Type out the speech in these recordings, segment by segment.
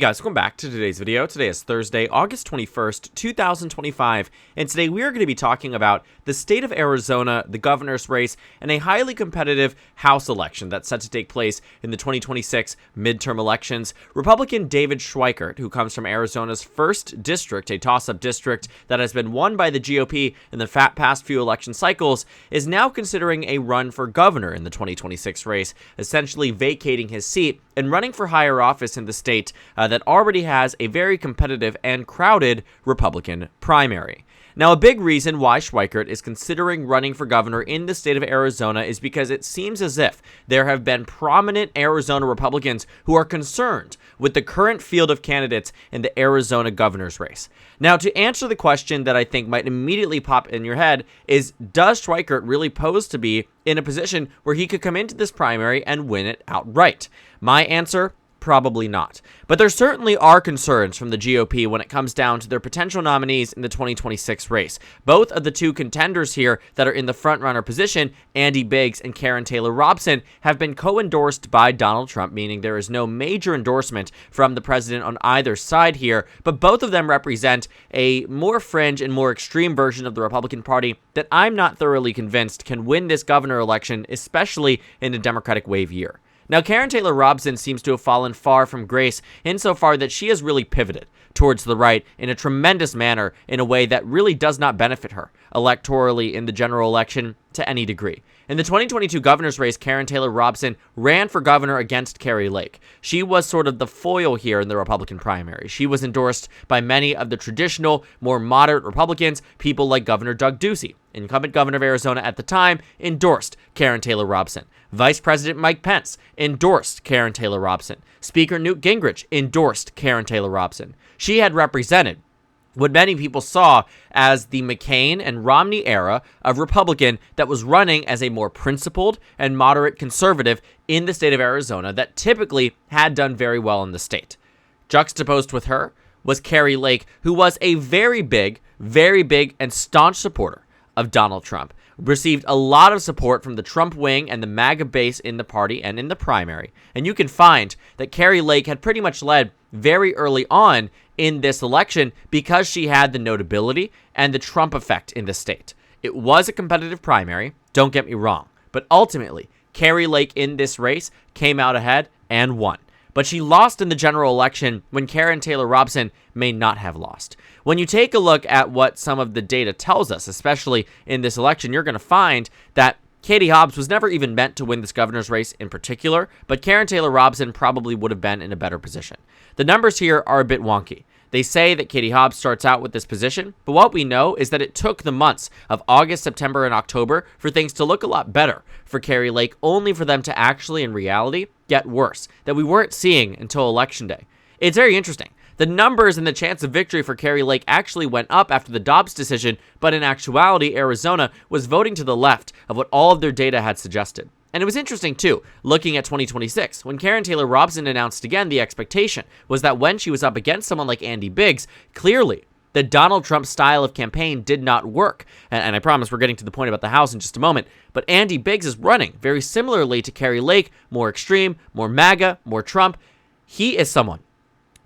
Hey guys, welcome back to today's video. Today is Thursday, August 21st, 2025, and today we are going to be talking about the state of Arizona, the governor's race, and a highly competitive House election that's set to take place in the 2026 midterm elections. Republican David Schwikert, who comes from Arizona's 1st district, a toss-up district that has been won by the GOP in the past few election cycles, is now considering a run for governor in the 2026 race, essentially vacating his seat and running for higher office in the state that already has a very competitive and crowded Republican primary. Now, a big reason why Schwikert is considering running for governor in the state of Arizona is because it seems as if there have been prominent Arizona Republicans who are concerned with the current field of candidates in the Arizona governor's race. Now, to answer the question that I think might immediately pop in your head is, does Schwikert really pose to be in a position where he could come into this primary and win it outright? My answer: probably not. But there certainly are concerns from the GOP when it comes down to their potential nominees in the 2026 race. Both of the two contenders here that are in the front-runner position, Andy Biggs and Karen Taylor Robson, have been co-endorsed by Donald Trump, meaning there is no major endorsement from the president on either side here, but both of them represent a more fringe and more extreme version of the Republican Party that I'm not thoroughly convinced can win this governor election, especially in a Democratic wave year. Now, Karen Taylor Robson seems to have fallen far from grace insofar that she has really pivoted towards the right in a tremendous manner in a way that really does not benefit her electorally in the general election to any degree. In the 2022 governor's race, Karen Taylor Robson ran for governor against Kari Lake. She was sort of the foil here in the Republican primary. She was endorsed by many of the traditional, more moderate Republicans, people like Governor Doug Ducey, incumbent governor of Arizona at the time, endorsed Karen Taylor Robson. Vice President Mike Pence endorsed Karen Taylor Robson. Speaker Newt Gingrich endorsed Karen Taylor Robson. She had represented what many people saw as the McCain and Romney era of Republican that was running as a more principled and moderate conservative in the state of Arizona that typically had done very well in the state. Juxtaposed with her was Kari Lake, who was a very big and staunch supporter of Donald Trump, received a lot of support from the Trump wing and the MAGA base in the party and in the primary. And you can find that Kari Lake had pretty much led very early on in this election because she had the notability and the Trump effect in the state. It was a competitive primary, don't get me wrong, but ultimately, Kari Lake in this race came out ahead and won. But she lost in the general election when Karen Taylor Robson may not have lost. When you take a look at what some of the data tells us, especially in this election, you're going to find that Katie Hobbs was never even meant to win this governor's race in particular, but Karen Taylor Robson probably would have been in a better position. The numbers here are a bit wonky. They say that Katie Hobbs starts out with this position, but what we know is that it took the months of August, September, and October for things to look a lot better for Kari Lake, only for them to actually, in reality, get worse, that we weren't seeing until Election Day. It's very interesting. The numbers and the chance of victory for Kari Lake actually went up after the Dobbs decision, but in actuality, Arizona was voting to the left of what all of their data had suggested. And it was interesting, too, looking at 2026, when Karen Taylor Robson announced again the expectation was that when she was up against someone like Andy Biggs, clearly the Donald Trump style of campaign did not work. And I promise we're getting to the point about the House in just a moment, but Andy Biggs is running very similarly to Kari Lake, more extreme, more MAGA, more Trump. He is someone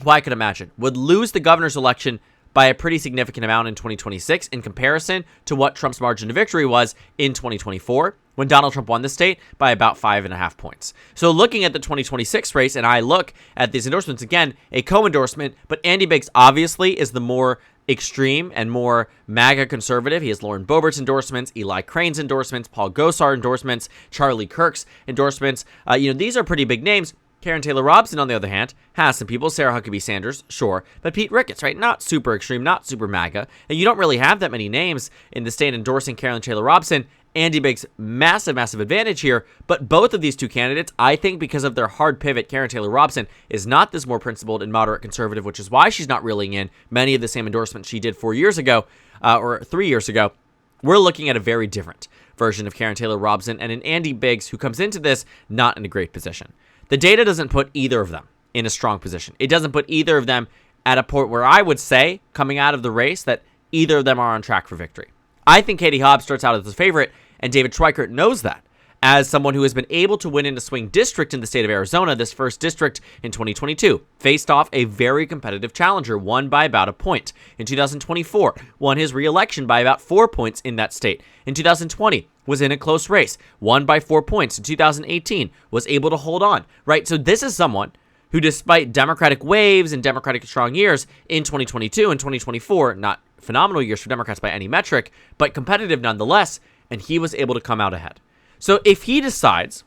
who I could imagine would lose the governor's election by a pretty significant amount in 2026 in comparison to what Trump's margin of victory was in 2024, when Donald Trump won the state by about 5.5 points. So looking at the 2026 race, and I look at these endorsements, again, a co-endorsement, but Andy Biggs obviously is the more extreme and more MAGA conservative. He has Lauren Boebert's endorsements, Eli Crane's endorsements, Paul Gosar endorsements, Charlie Kirk's endorsements. These are pretty big names. Karen Taylor Robson, on the other hand, has some people. Sarah Huckabee Sanders, sure. But Pete Ricketts, right? Not super extreme, not super MAGA. And you don't really have that many names in the state endorsing Karen Taylor Robson. Andy Biggs, massive advantage here. But both of these two candidates, I think because of their hard pivot, Karen Taylor Robson is not this more principled and moderate conservative, which is why she's not reeling in many of the same endorsements she did 4 years ago, or 3 years ago. We're looking at a very different version of Karen Taylor Robson and an Andy Biggs who comes into this not in a great position. The data doesn't put either of them in a strong position. It doesn't put either of them at a point where I would say, coming out of the race, that either of them are on track for victory. I think Katie Hobbs starts out as the favorite, and David Schwikert knows that. as someone who has been able to win in a swing district in the state of Arizona, this first district in 2022, faced off a very competitive challenger, won by about a point. In 2024, won his re-election by about 4 points in that state. In 2020, was in a close race, won by 4 points. In 2018, was able to hold on, right? So this is someone who, despite Democratic waves and Democratic strong years in 2022 and 2024, not phenomenal years for Democrats by any metric, but competitive nonetheless, and he was able to come out ahead. So if he decides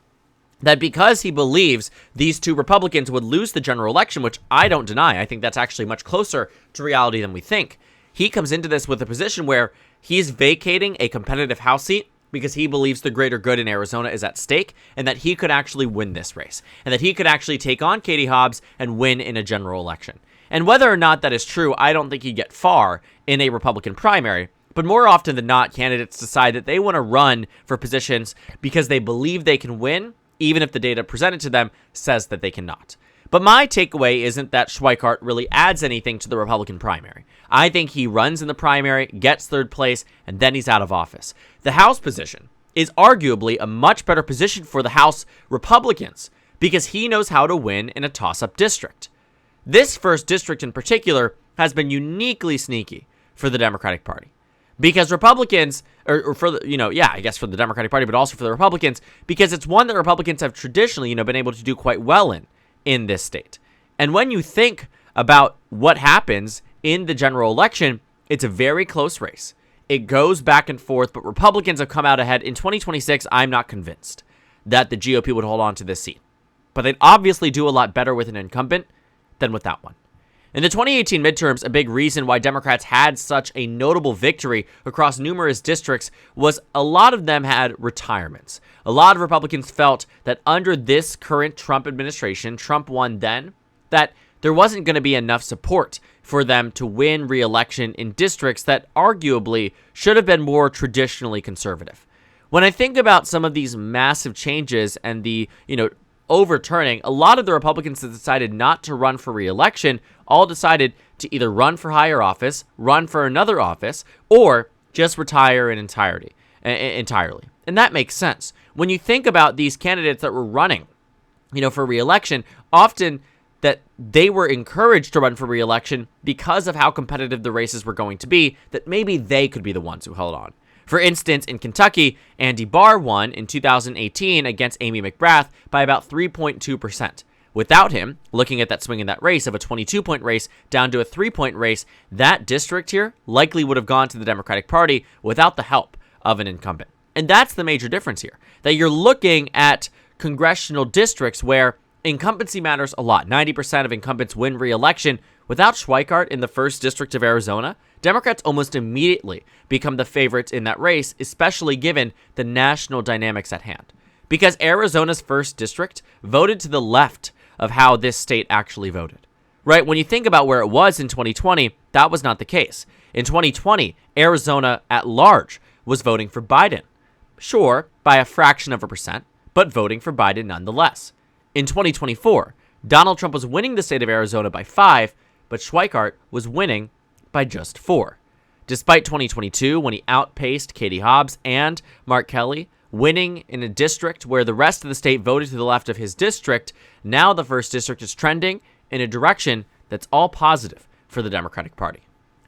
that because he believes these two Republicans would lose the general election, which I don't deny, I think that's actually much closer to reality than we think, he comes into this with a position where he's vacating a competitive House seat because he believes the greater good in Arizona is at stake and that he could actually win this race and that he could actually take on Katie Hobbs and win in a general election. And whether or not that is true, I don't think he'd get far in a Republican primary. But more often than not, candidates decide that they want to run for positions because they believe they can win, even if the data presented to them says that they cannot. But my takeaway isn't that Schwikert really adds anything to the Republican primary. I think he runs in the primary, gets third place, and then he's out of office. The House position is arguably a much better position for the House Republicans because he knows how to win in a toss-up district. This first district in particular has been uniquely sneaky for the Democratic Party. Because Republicans, or for the, I guess for the Democratic Party, but also for the Republicans, because it's one that Republicans have traditionally, been able to do quite well in this state. And when you think about what happens in the general election, it's a very close race. It goes back and forth, but Republicans have come out ahead. In 2026, I'm not convinced that the GOP would hold on to this seat. But they'd obviously do a lot better with an incumbent than with that one. In the 2018 midterms, a big reason why Democrats had such a notable victory across numerous districts was a lot of them had retirements. A lot of Republicans felt that under this current Trump administration, Trump won then, that there wasn't going to be enough support for them to win re-election in districts that arguably should have been more traditionally conservative. When I think about some of these massive changes and the, overturning, a lot of the Republicans that decided not to run for re-election all decided to either run for higher office, run for another office, or just retire entirely. And that makes sense. When you think about these candidates that were running, for re-election, often that they were encouraged to run for re-election because of how competitive the races were going to be, that maybe they could be the ones who held on. For instance, in Kentucky, Andy Barr won in 2018 against Amy McGrath by about 3.2%. Without him, looking at that swing in that race of a 22-point race down to a 3-point race, that district here likely would have gone to the Democratic Party without the help of an incumbent. And that's the major difference here, that you're looking at congressional districts where incumbency matters a lot. 90% of incumbents win re-election. Without Schwikert in the first district of Arizona, Democrats almost immediately become the favorites in that race, especially given the national dynamics at hand. Because Arizona's first district voted to the left of how this state actually voted. Right? When you think about where it was in 2020, that was not the case. In 2020, Arizona at large was voting for Biden. Sure, by a fraction of a percent, but voting for Biden nonetheless. In 2024, Donald Trump was winning the state of Arizona by 5, but Schwikert was winning by just 4. Despite 2022, when he outpaced Katie Hobbs and Mark Kelly, winning in a district where the rest of the state voted to the left of his district, now the first district is trending in a direction that's all positive for the Democratic Party.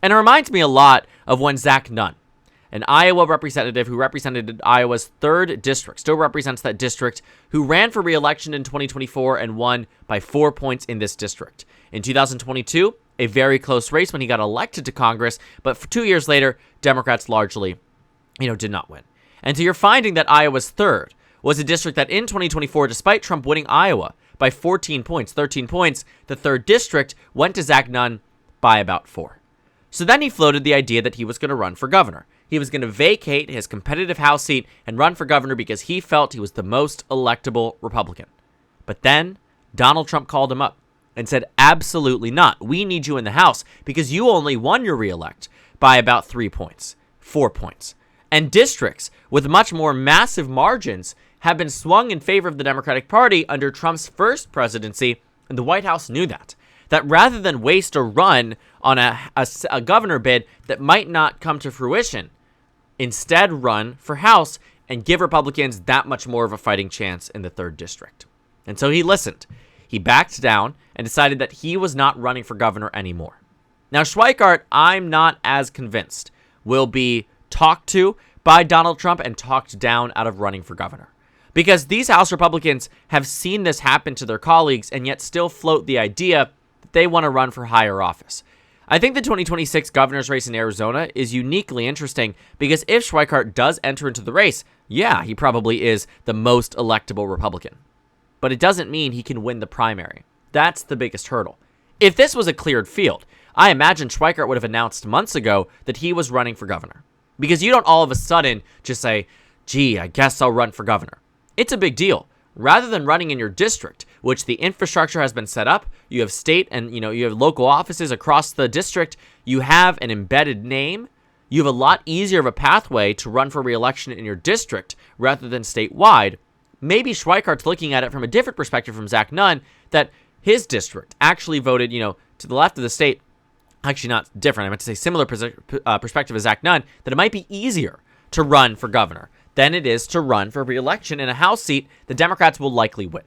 And it reminds me a lot of when Zach Nunn, an Iowa representative who represented Iowa's 3rd district, still represents that district, who ran for re-election in 2024 and won by 4 points in this district. In 2022, a very close race when he got elected to Congress, but 2 years later, Democrats largely, did not win. And so you're finding that Iowa's 3rd was a district that in 2024, despite Trump winning Iowa by 13 points, the 3rd district went to Zach Nunn by about 4. So then he floated the idea that he was going to run for governor. He was going to vacate his competitive House seat and run for governor because he felt he was the most electable Republican. But then Donald Trump called him up and said, absolutely not. We need you in the House because you only won your reelect by about 3 points, 4 points. And districts with much more massive margins have been swung in favor of the Democratic Party under Trump's first presidency, and the White House knew that. That rather than waste a run on a governor bid that might not come to fruition, instead run for House and give Republicans that much more of a fighting chance in the 3rd district. And so he listened. He backed down and decided that he was not running for governor anymore. Now, Schwikert, I'm not as convinced, will be talked to by Donald Trump and talked down out of running for governor. Because these House Republicans have seen this happen to their colleagues and yet still float the idea that they want to run for higher office. I think the 2026 governor's race in Arizona is uniquely interesting because if Schwikert does enter into the race, yeah, he probably is the most electable Republican. But it doesn't mean he can win the primary. That's the biggest hurdle. If this was a cleared field, I imagine Schwikert would have announced months ago that he was running for governor. Because you don't all of a sudden just say, gee, I guess I'll run for governor. It's a big deal. Rather than running in your district, which the infrastructure has been set up, you have state and you have local offices across the district, you have an embedded name, you have a lot easier of a pathway to run for re-election in your district rather than statewide. Maybe Schwikert's looking at it from a different perspective from Zach Nunn, that his district actually voted, to the left of the state. Actually, not different. I meant to say similar perspective as Zach Nunn, that it might be easier to run for governor than it is to run for re-election in a House seat the Democrats will likely win.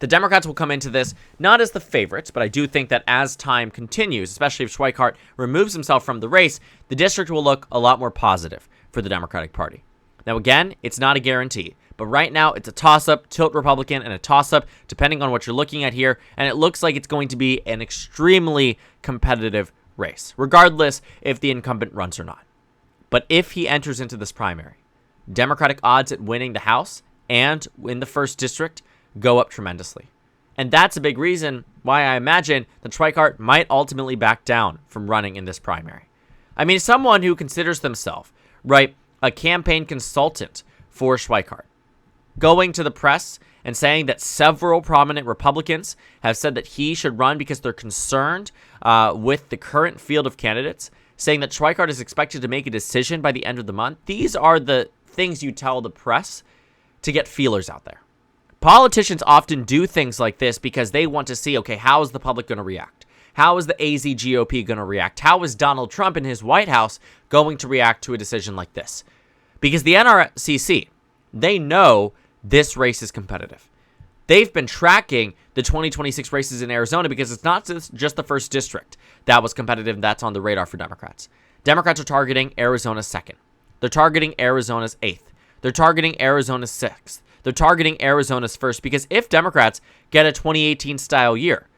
The Democrats will come into this not as the favorites, but I do think that as time continues, especially if Schwikert removes himself from the race, the district will look a lot more positive for the Democratic Party. Now, again, it's not a guarantee, but right now it's a toss-up, tilt Republican, and a toss-up, depending on what you're looking at here, and it looks like it's going to be an extremely competitive race, regardless if the incumbent runs or not. But if he enters into this primary, Democratic odds at winning the House and in the 1st district go up tremendously. And that's a big reason why I imagine that Schwikert might ultimately back down from running in this primary. I mean, someone who considers themselves, right, a campaign consultant for Schwikert, going to the press and saying that several prominent Republicans have said that he should run because they're concerned with the current field of candidates, saying that Schwikert is expected to make a decision by the end of the month. These are the things you tell the press to get feelers out there. Politicians often do things like this because they want to see, okay, how is the public going to react? How is the AZ GOP going to react? How is Donald Trump in his White House going to react to a decision like this? Because the NRCC, they know this race is competitive. They've been tracking the 2026 races in Arizona because it's not just the 1st district that was competitive and that's on the radar for Democrats. Democrats are targeting Arizona's 2nd. They're targeting Arizona's 8th. They're targeting Arizona's 6th. They're targeting Arizona's 1st because if Democrats get a 2018 style year,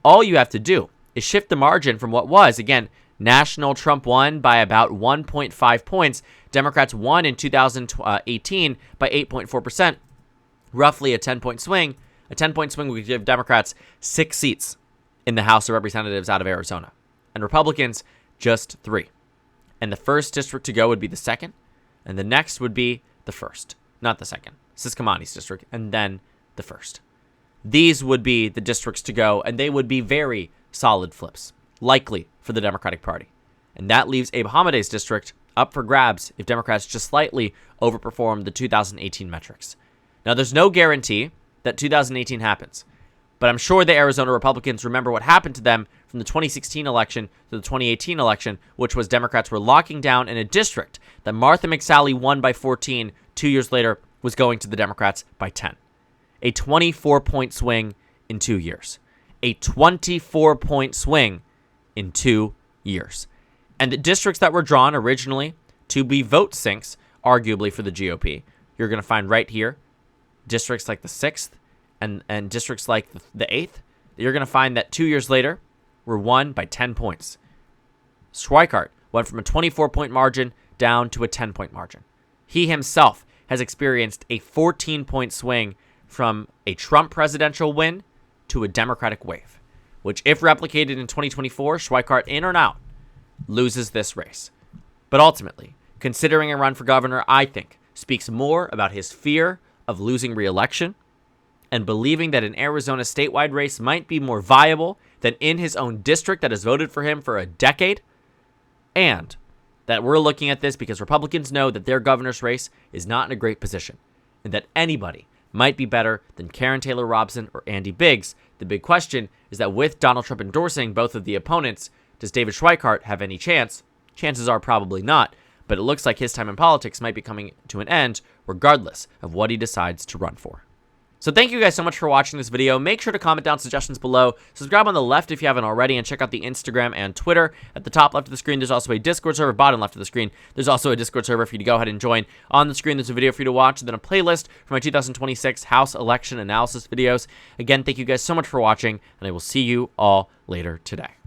all you have to do is shift the margin from what was, again, national Trump won by about 1.5 points. Democrats won in 2018 by 8.4%, roughly a 10-point swing. A 10-point swing would give Democrats 6 seats in the House of Representatives out of Arizona, and Republicans just 3. And the 1st district to go would be the 2nd, and the next would be the 1st, not the 2nd. Siskamani's district, and then the 1st. These would be the districts to go, and they would be very solid flips, likely for the Democratic Party. And that leaves Abe Hamadeh's district up for grabs if Democrats just slightly overperform the 2018 metrics. Now, there's no guarantee that 2018 happens, but I'm sure the Arizona Republicans remember what happened to them from the 2016 election to the 2018 election, which was Democrats were locking down in a district that Martha McSally won by 14. 2 years later, was going to the Democrats by 10. A 24-point swing in 2 years. A 24-point swing in 2 years. And the districts that were drawn originally to be vote sinks, arguably for the GOP, you're going to find right here, districts like the 6th and districts like the 8th, you're going to find that 2 years later were won by 10 points. Schwikert went from a 24-point margin down to a 10-point margin. He himself has experienced a 14-point swing from a Trump presidential win to a Democratic wave, which if replicated in 2024, Schwikert in or out, loses this race. But ultimately, considering a run for governor, I think, speaks more about his fear of losing re-election and believing that an Arizona statewide race might be more viable than in his own district that has voted for him for a decade, and that we're looking at this because Republicans know that their governor's race is not in a great position and that anybody might be better than Karen Taylor Robson or Andy Biggs. The big question is that with Donald Trump endorsing both of the opponents, does David Schwikert have any chance? Chances are probably not, but it looks like his time in politics might be coming to an end regardless of what he decides to run for. So thank you guys so much for watching this video. Make sure to comment down suggestions below. Subscribe on the left if you haven't already, and check out the Instagram and Twitter. At the top left of the screen, there's also a Discord server. Bottom left of the screen, there's also a Discord server for you to go ahead and join. On the screen, there's a video for you to watch, and then a playlist for my 2026 House election analysis videos. Again, thank you guys so much for watching, and I will see you all later today.